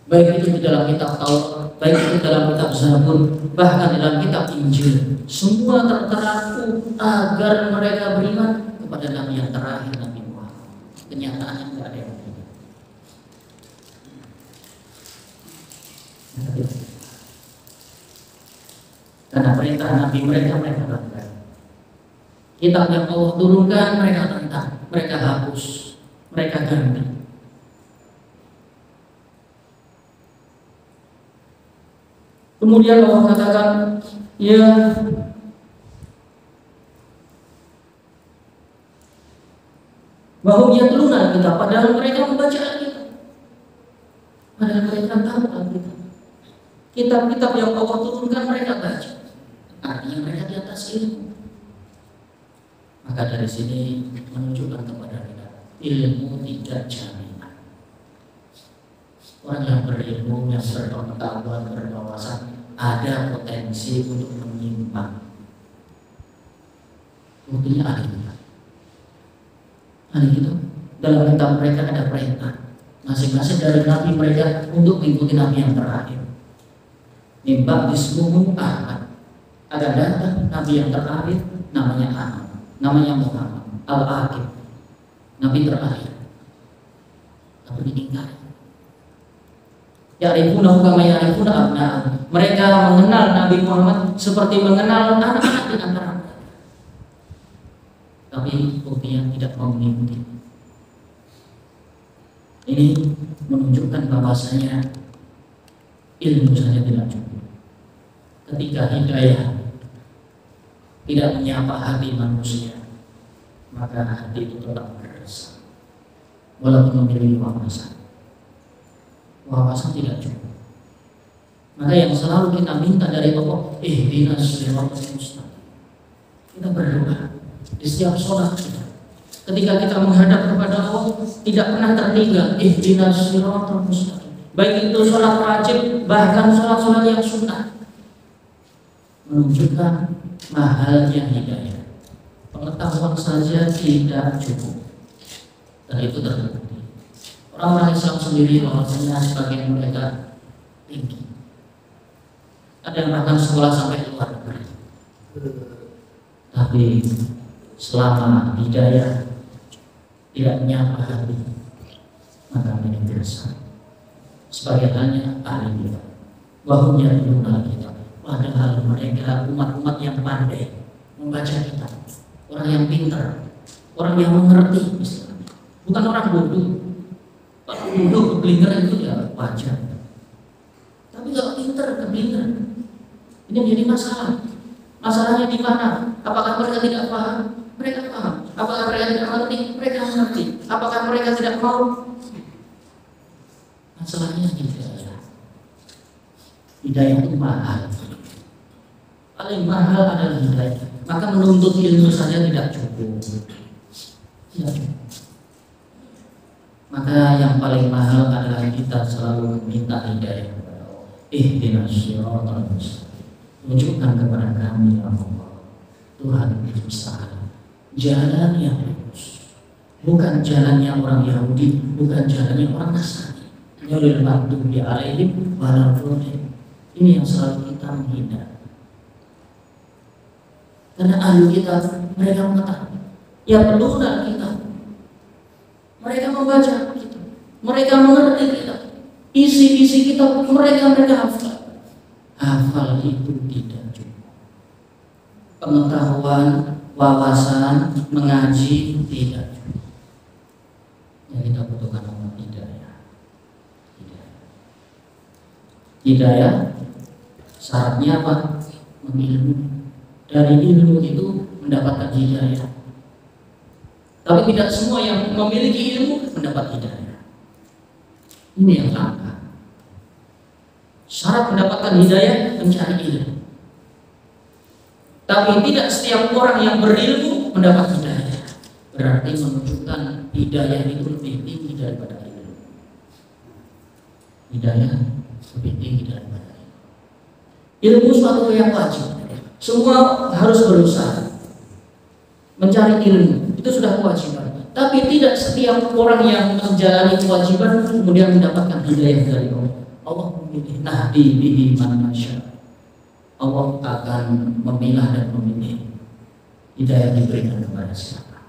baik itu di dalam kitab Taurat, baik itu dalam kitab Zabur, bahkan dalam kitab Injil, semua terteraku agar mereka beriman kepada Nabi yang terakhir, Nabi Muhammad. Kenyataannya tidak ada yang beriman. Karena perintah Nabi mereka langgar. Kitab yang Allah turunkan mereka tentang, mereka hapus, mereka ganti. Kemudian Allah katakan, ya, bahwa dia telunan kita, padahal mereka membaca Alkitab, padahal mereka tahu Alkitab. Kitab-kitab yang Allah turunkan mereka baca, artinya mereka di atas ilmu. Maka dari sini menunjukkan kepada kita, ilmu tidak jaminan. Orang yang berilmu, yang berpengetahuan, berwawasan, ada potensi untuk menyimpang. Buktinya ahli kitab. Ahli kitab dalam kitab mereka ada perintah masing-masing dari nabi mereka untuk mengikuti nabi yang terakhir. Mimba dismuhu Ahmad. Akan datang nabi yang terakhir namanya Ahmad, namanya Muhammad Al-Aqib, nabi terakhir. Tapi diingkari. Ya'rifunahu kama ya'rifuna abna'ahum. Mereka mengenal Nabi Muhammad seperti mengenal anak-anak di antara mereka. Tapi buktinya tidak mau mengikuti. Ini menunjukkan bahwasanya ilmu saja tidak cukup. Ketika hidayah tidak menyapa hati manusia, maka hati itu tetap berdosa. Walaupun memiliki wawasan tidak cukup. Maka yang selalu kita minta dari Allah, ihdinas siratal mustaqim. Kita berdoa di setiap sholat kita. Ketika kita menghadap kepada Allah, tidak pernah tertinggal ihdinas siratal mustaqim. Baik itu sholat wajib, bahkan sholat-sholat yang sunnah, menunjukkan mahalnya hidayah. Pengetahuan saja tidak cukup, dan itu terbukti. Orang-orang Islam sendiri bahwasanya sebagian mereka tinggi, ada yang bahkan sekolah sampai luar negeri. Tapi selama hidayah tidak menyapa hati, maka ini biasa. Sebagai hanya ahli kitab, wahumnya belum kitab. Padahal mereka umat-umat yang pandai membaca kitab, orang yang pintar, orang yang mengerti Islam, bukan orang bodoh. Kalau bodoh keblinger itu ya wajar. Tapi kalau pintar keblinger, ini menjadi masalah. Masalahnya di mana? Apakah mereka tidak paham? Mereka paham. Apakah mereka tidak mengerti? Mereka mengerti. Apakah mereka tidak mau? Masalahnya hidayah. Hidayah itu mahal. Paling mahal adalah hidayah. Maka menuntut ilmu saja tidak cukup. Tidak cukup. Maka yang paling mahal adalah kita selalu meminta hidayah kepada Allah. Ihdinas siratal mustaqim. Tunjukkan kepada kami ya Allah, Tuhan semesta, jalan yang lurus, bukan jalannya orang Yahudi, bukan jalannya orang Nasrani. Nyolil maghdubi alaihim waladhdallin. Ini yang selalu kita menghindar. Karena ahli kita, mereka mengetahui yang perlu kita. Mereka membaca kita, mereka mengerti kita, isi-isi kita mereka hafal. Hafal itu tidak cukup. Pengetahuan, wawasan, mengaji tidak cukup. Yang kita butuhkan adalah hidayah. Hidayah syaratnya apa? Mengilmu. Dari ilmu itu mendapatkan hidayah. Tapi tidak semua yang memiliki ilmu mendapat hidayah. Ini yang langka. Syarat mendapatkan hidayah mencari ilmu. Tapi tidak setiap orang yang berilmu mendapat hidayah. Berarti menunjukkan hidayah itu lebih tinggi daripada ilmu. Hidayah lebih tinggi daripada ilmu. Ilmu suatu yang wajib. Semua harus berusaha mencari ilmu. Itu sudah kewajiban. Tapi tidak setiap orang yang menjalani kewajiban kemudian mendapatkan hidayah dari Allah. Allah memilih nahdi bihi man nasya. Allah akan memilah dan memilih hidayah diberikan kepada siapa.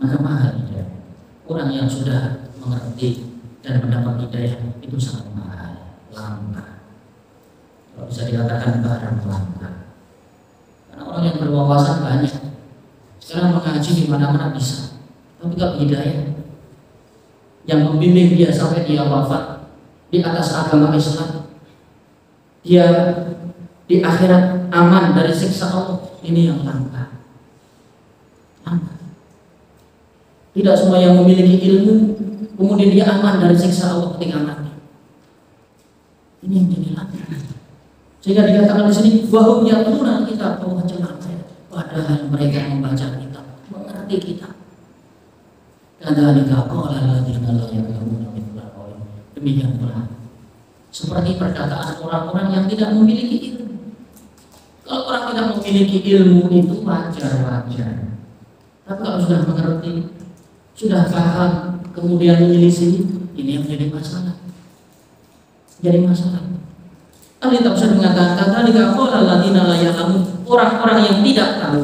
Maka mahal hidayah. Orang yang sudah mengerti dan mendapat hidayah itu sangat mahal, langka. Kalau bisa dikatakan barang langka. Karena orang yang berwawasan banyak. Sekarang mengaji di mana-mana bisa. Tapi kalau hidayah yang membimbing dia sampai dia wafat di atas agama Islam, dia di akhirat aman dari siksa Allah, ini yang langka. Langka. Tidak semua yang memiliki ilmu kemudian dia aman dari siksa Allah ketika mati. Ini yang jadi langka. Sehingga dikatakan di sini bahwa yatluna kitab Allah celaka. Padahal mereka membaca kitab, mengerti kitab. Kadzalika qala alladziina laa ya'lamuuna mithla qaulihim. Demikian pula seperti perkataan orang-orang yang tidak memiliki ilmu. Kalau orang tidak memiliki ilmu itu wajar-wajar. Tapi kalau sudah mengerti, sudah paham kemudian menyelisih, ini yang menjadi masalah. Jadi masalah. Ahli tafsir mengatakan tadi qala alladziina la ya'lamun, orang-orang yang tidak tahu.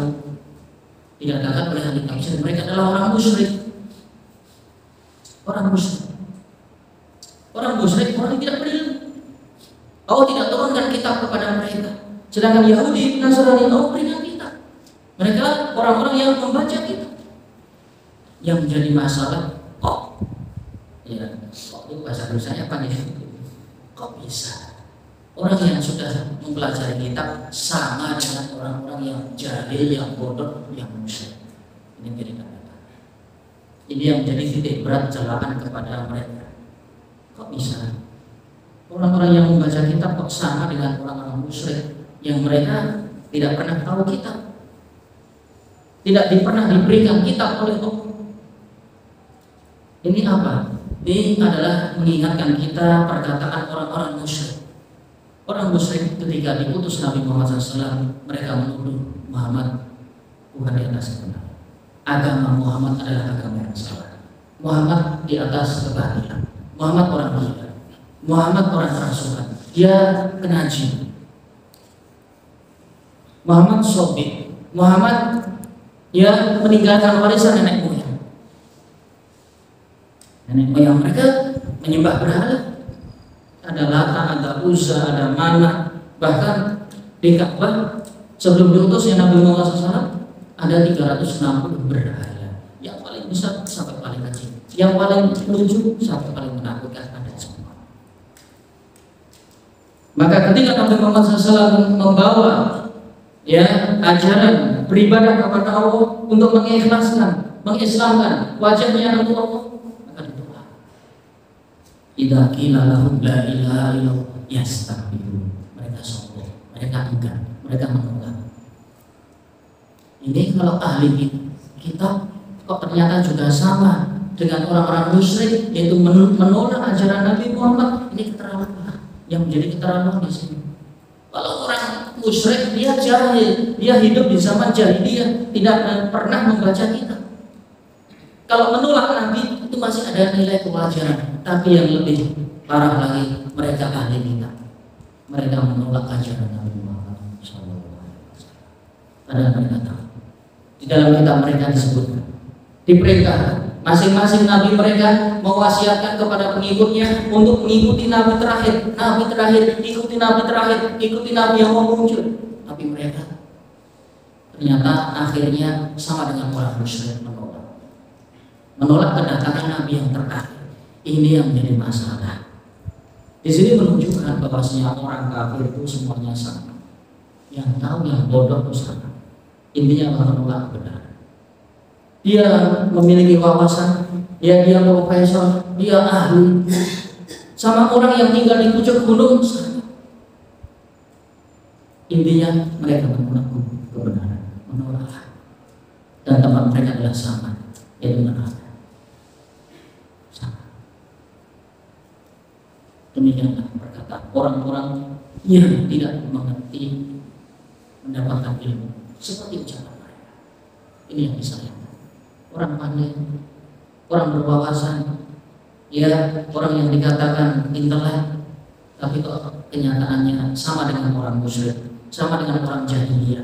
Tidak dapat oleh ahli tafsir, mereka adalah orang musyrik. Orang musyrik. Orang musyrik, orang yang tidak berilmu. Allah tidak turunkan kitab kepada mereka. Sedangkan Yahudi, Nasrani, Allah berikan kitab. Mereka orang-orang yang membaca kitab. Yang menjadi masalah, kok itu bahasa dosanya apa nih? Kok bisa orang yang sudah mempelajari kitab sama dengan orang-orang yang jahil, yang bodoh, yang musyrik? Ini jadi kata. Ini yang menjadi titik berat celaan kepada mereka. Kok bisa orang-orang yang membaca kitab kok sama dengan orang-orang musyrik yang mereka tidak pernah tahu kitab, tidak pernah diberikan kitab oleh Allah? Ini apa? Ini adalah mengingatkan kita perkataan orang-orang musyrik. Orang musyrik ketika diutus Nabi Muhammad SAW, mereka menuduh Muhammad Tuhan di atas kebenaran. Agama Muhammad adalah agama yang salah. Muhammad di atas kebatilan. Muhammad orang gila. Muhammad orang rasulan. Dia kenaji. Muhammad sobik. Muhammad dia meninggalkan warisan nenek moyang. Nenek moyang mereka menyembah berhala. Ada Lata, ada Uzza, ada Manat. Bahkan di Ka'bah sebelum diutusnya Nabi Muhammad SAW ada 360 berhala. Yang paling besar sampai paling kecil, yang paling lucu sampai paling menakutkan, ada semua. Maka ketika Nabi Muhammad SAW membawa ajaran beribadah kepada Allah untuk mengikhlaskan, mengislamkan wajahnya untuk Allah, maka ditolak. Idza qila lahum la ilaha illallah yastakbirun. Mereka sombong, mereka enggan, mereka menolak. Ini kalau ahli kitab kok ternyata juga sama dengan orang-orang musyrik, yaitu menolak ajaran Nabi Muhammad. Ini keterlaluan yang menjadi keterlaluan di sini. Kalau orang musyrik dia jahil, dia hidup di zaman jahiliyah, tidak pernah membaca kitab. Kalau menolak Nabi itu masih ada nilai kewajaran, tapi yang lebih parah lagi, mereka ahli kitab. Mereka menolak ajaran Nabi Muhammad SAW. Padahal mereka tahu di dalam kitab mereka disebutkan, diperintahkan masing-masing nabi mereka mewasiatkan kepada pengikutnya untuk mengikuti nabi terakhir, ikuti nabi terakhir, ikuti nabi yang mau muncul. Tapi mereka ternyata akhirnya sama dengan orang musyrik, menolak kedatangan nabi yang terakhir. Ini yang menjadi masalah. Di sini menunjukkan bahwasanya orang kafir itu semuanya sama, yang tahu yang bodoh itu sama. Intinya menolak kebenaran. Dia memiliki wawasan, dia profesor, dia ahli. Sama orang yang tinggal di pucuk gunung sama. Intinya mereka menolak kebenaran, menolak. Dan tempat mereka adalah sama, yaitu neraka. Sama. Demikianlah perkataan orang-orang yang tidak mengerti, mendapatkan ilmu seperti ucapan mereka. Ini yang disayangkan. Orang pandai, orang berwawasan, orang yang dikatakan intelek, tapi kok kenyataannya sama dengan orang musyrik, sama dengan orang jahiliyah,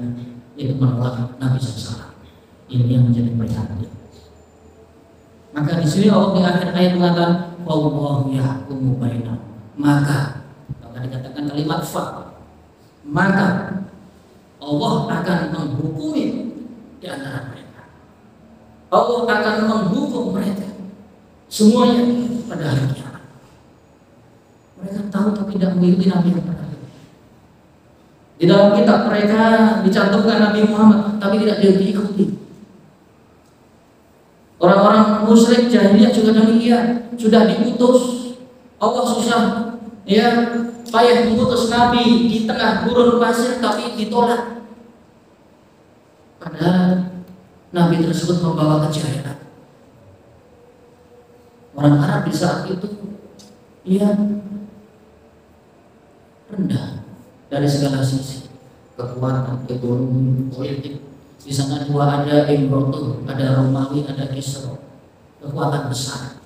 yaitu menolak Nabi SAW. Ini yang menjadi prihatin. Maka di sini Allah di akhir ayat mengatakan, "Wallahu yahkumu bainahum." Maka dikatakan kalimat fa. Maka Allah akan menghukumi di antara mereka. Allah akan menghukum mereka semuanya pada hari kiamat. Mereka tahu tapi tidak mengikuti Nabi Muhammad. Di dalam kitab mereka dicantumkan Nabi Muhammad, tapi tidak diikuti. Orang-orang musyrik jahiliyah juga demikian, sudah diutus. Allah susah payah mengutus Nabi di tengah gurun pasir, tapi ditolak. Padahal Nabi tersebut membawa kejayaan. Orang Arab di saat itu rendah dari segala sisi, kekuatan, ekonomi, politik. Di sana ada imperator, ada Romawi, ada Kisra, kekuatan besar.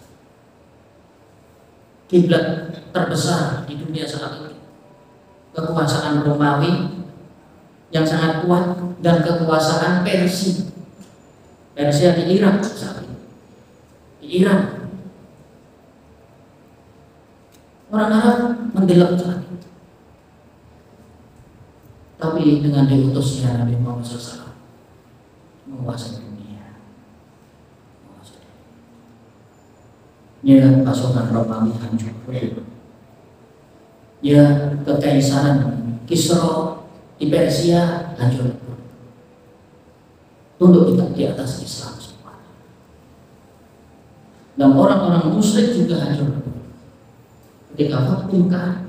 kiblat terbesar di dunia saat itu, kekuasaan Romawi yang sangat kuat dan kekuasaan Persia. Persia di Irak saat itu, di Iran. Orang Arab mendelap saat itu. Tapi dengan diutusnya Nabi Muhammad SAW menguasai dunia. Ya, pasukan Romawi hancur. Ya, kekaisaran Kisra di Persia hancur. Tunduk kita di atas Islam semua. Dan orang-orang musyrik juga hancur. Ketika waktu Mekah,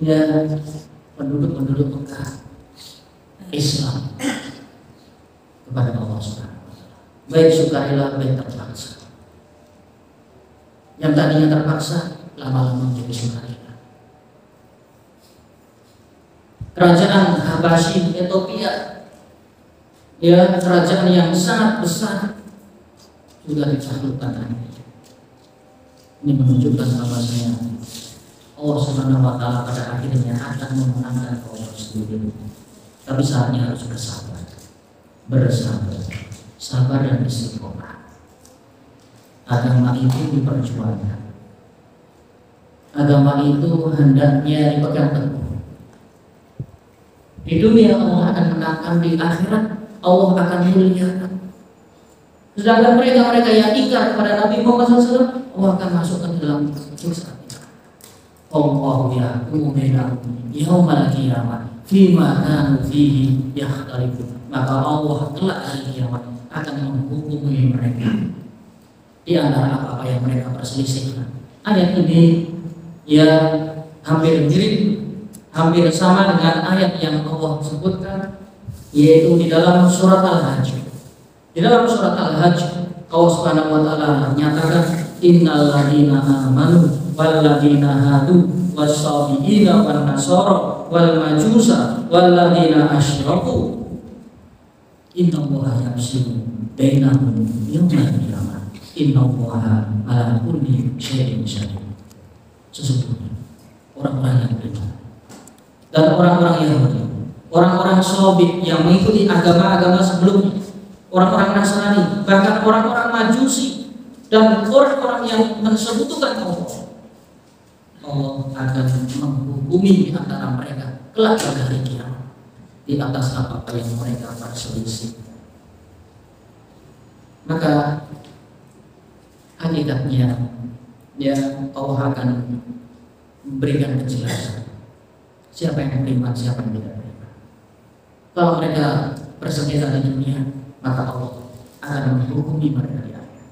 ya penduduk Mekah Islam kepada Allah Subhanahu wa Ta'ala. Baik sukarela, baik terpaksa. Yang tadinya terpaksa lama-lama menjadi sukarela. Kerajaan Habasyi Ethiopia, ya kerajaan yang sangat besar, juga ditaklukkan. Ini menunjukkan bahwasanya Allah Subhanahu wa Ta'ala pada akhirnya akan memenangkan kaum muslimin. Tapi saatnya harus bersabar, sabar dan istiqomah. Agama itu diperjuangkan. Agama itu hendaknya dipegang teguh. Di dunia Allah akan menangkan, di akhirat Allah akan muliakan. Sedangkan mereka yang ingkar kepada Nabi Muhammad SAW, Allah akan masukkan dalam siksa. Allahu yahkumu bainahum yaumal qiyamah fima kanu fihi yakhtalifun. Maka Allah kelak hari kiamat akan menghukumi mereka di antara apa-apa yang mereka perselisihkan. Ayat ini ya hampir mirip, hampir sama dengan ayat yang Allah sebutkan, yaitu di dalam surat Al-Hajj. Di dalam surat Al-Hajj Allah Subhanahu wa Ta'ala menyatakan, innal ladzina amanu wal ladzina hadu was-sabiina wan nasara wal majusa wal ladzina asyraku innallaha yafsilu bainahum yaumal qiyamah innallaha ala kulli syai'in syahid. Sesungguhnya orang-orang yang beriman dan orang-orang Yahudi, orang-orang Sabi yang mengikuti agama-agama sebelumnya, orang-orang Nasrani, bahkan orang-orang Majusi dan orang-orang yang mensekutukan Allah akan menghukumi antara mereka kelak pada hari kiamat di atas apa yang mereka perselisih. Maka hakikatnya ya Allah akan memberikan kejelasan siapa yang beriman, siapa yang tidak beriman. Kalau mereka bersengketa di dunia, maka Allah akan menghukumi mereka di akhirat.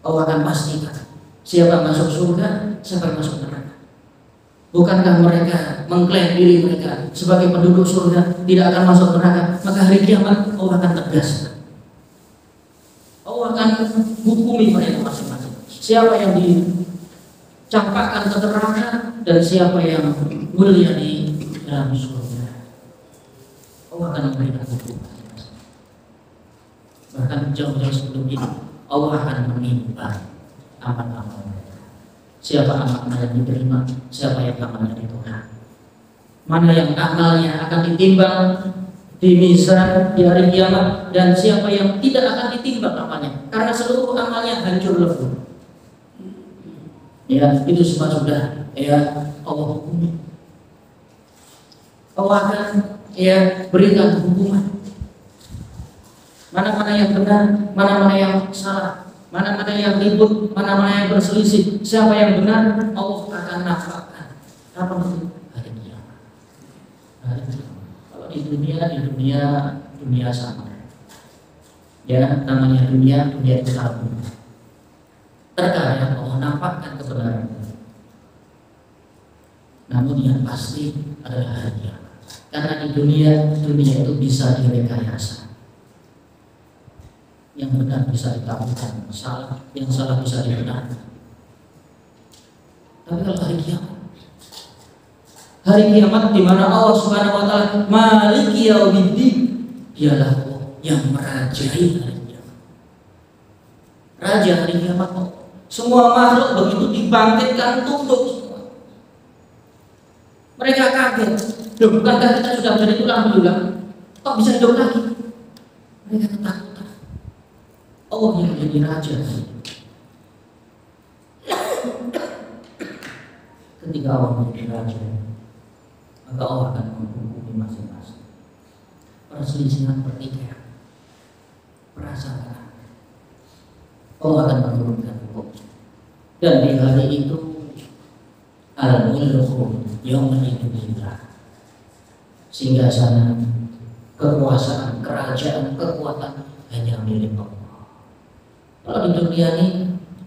Allah akan pastikan siapa masuk surga, siapa masuk neraka. Bukankah mereka mengklaim diri mereka sebagai penduduk surga, tidak akan masuk neraka? Maka hari kiamat Allah akan tegaskan. Allah akan hukumi mereka masing-masing. Siapa yang dicampakkan ke neraka dan siapa yang mulia di dalam surga. Allah akan memberikan hukuman. Bahkan jauh-jauh sebelum ini Allah akan menimpa amal-amal mereka. Siapa amalnya yang diterima, siapa yang amalnya ditolak. Mana yang amalnya akan ditimbang di mizan di hari kiamat, dan siapa yang tidak akan ditimbang amalnya, karena seluruh amalnya hancur lebur. Ya, itu semua sudah ya Allah hukumi. Allah akan ya berikan hukuman. Mana-mana yang benar, mana-mana yang salah, mana-mana yang ribut, mana-mana yang berselisih. Siapa yang benar, Allah akan nampakkan. Apa itu? Hari kiamat. Kalau di dunia sama. Ya, namanya dunia itu tabu. Terkadang Allah nampakkan kebenaran. Namun yang pasti adalah hari kiamat. Karena di dunia itu bisa direkayasa. Yang benar bisa dikabulkan, yang salah bisa dibenarkan. Tapi kalau hari kiamat di mana Allah Subhanahu wa Ta'ala Maliki Yaumiddin, dialah Allah yang merajai hari kiamat. Raja hari kiamat Semua makhluk begitu dibangkitkan tunduk semua. Mereka kaget. Loh, bukankah kita sudah menjadi tulang belulang? Kok bisa hidup lagi? Mereka ketakutan. Allah yang menjadi raja. Ketika Allah menjadi raja, maka Allah akan menghukumi masing-masing. Perselisihan pertikaian, perasaan, Allah akan menurunkan hukum. Dan di hari itu al-mulku yawma idzin, sehingga sana kekuasaan, kerajaan, kekuatan hanya milik Allah. Kalau di dunia ini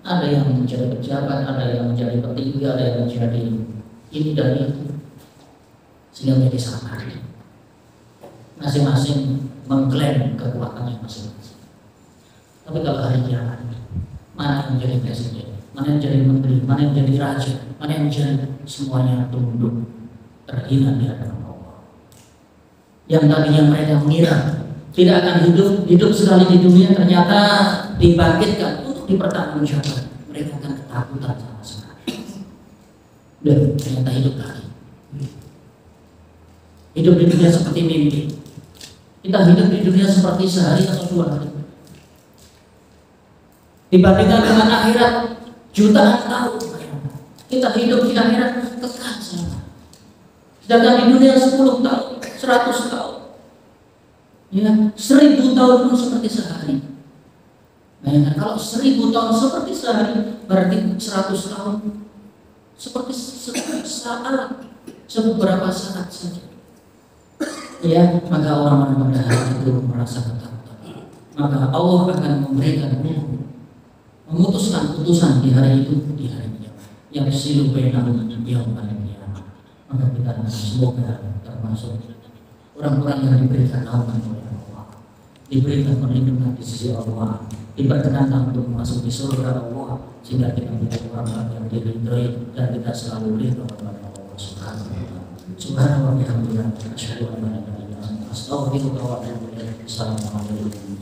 ada yang menjadi pejabat, ada yang menjadi petinggi, ada yang menjadi ini dan itu, sehingga menjadi sama. Masing-masing mengklaim kekuatannya masing-masing. Tapi kalau hari kiamat, mana yang menjadi presiden, mana yang jadi menteri, mana yang jadi raja, mana yang jadi semuanya tunduk, terhina di hadapan Allah. Yang tadinya mereka mengira tidak akan hidup sekali di dunia, ternyata dibangkitkan untuk dipertanggungjawabkan. Mereka akan ketakutan sama sekali. Dan ternyata hidup lagi. Hidup di dunia seperti mimpi. Kita hidup di dunia seperti sehari atau 2 hari. Dibandingkan dengan akhirat jutaan tahun. Kita hidup di akhirat kekal selama. Sedangkan di dunia 10 tahun, 100 tahun, ya 1000 tahun pun seperti sehari. Bayangkan kalau 1000 tahun seperti sehari, berarti 100 tahun seperti saat, beberapa saat saja. Ya, maka orang-orang pada hari itu merasa ketakutan. Maka Allah akan memberikan hukum, memutuskan putusan di hari itu, di hari kiamat. Yang silu bainahum yaumil qiyamah. Maka kita semoga termasuk orang-orang yang diberikan naungan oleh Allah, diberikan perlindungan di sisi Allah, diperkenankan untuk masuk di surga Allah, sehingga kita menjadi orang-orang yang diridhoi dan kita selalu ridho kepada Allah Subhanahu wa taala. Subhanahu wa bihamdihi, asyhadu an la ilaha illa anta, astaghfiruka wa atubu ilaik. Assalamualaikum.